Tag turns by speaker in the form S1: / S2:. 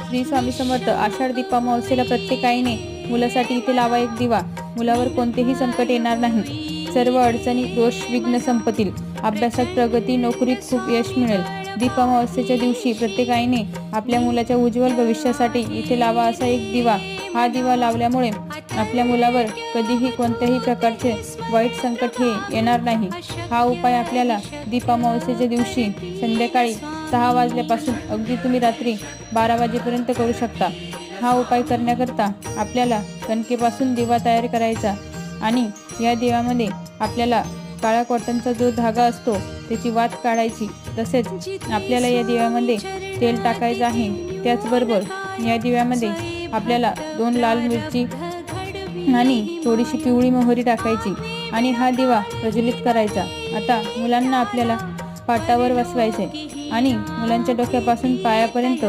S1: श्री स्वामी समर्थ. आषाढ दीपामावस्येला प्रत्येक आईने मुलासाठी इथे लावा एक दिवा. मुलावर कोणतेही संकट येणार नाही. सर्व अडचणी दोष विघ्न संपतील. अभ्यासात प्रगती, नोकरीत खूप यश मिळेल. दीपामावस्येच्या दिवशी प्रत्येक आईने आपल्या मुलाच्या उज्ज्वल भविष्यासाठी इथे लावा असा एक दिवा. हा दिवा लावल्यामुळे आपल्या मुलावर कधीही कोणत्याही प्रकारचे वाईट संकट हे येणार नाही. हा उपाय आपल्याला दीपामावस्येच्या दिवशी संध्याकाळी 6 वाजल्यापासून अगदी तुम्ही रात्री 12 वाजेपर्यंत करू शकता. हा उपाय करण्याकरता आपल्याला कणकेपासून दिवा तयार करायचा आणि या दिव्यामध्ये आपल्याला काळा कॉटनचा जो धागा असतो त्याची वात काढायची. तसेच आपल्याला या दिव्यामध्ये तेल टाकायचं आहे. त्याचबरोबर या दिव्यामध्ये आपल्याला 2 लाल मिरची आणि थोडीशी पिवळी मोहरी टाकायची आणि हा दिवा प्रज्वलित करायचा. आता मुलांना आपल्याला पाटावर बसवायचे आणि मुलांच्या डोक्यापासून पायापर्यंत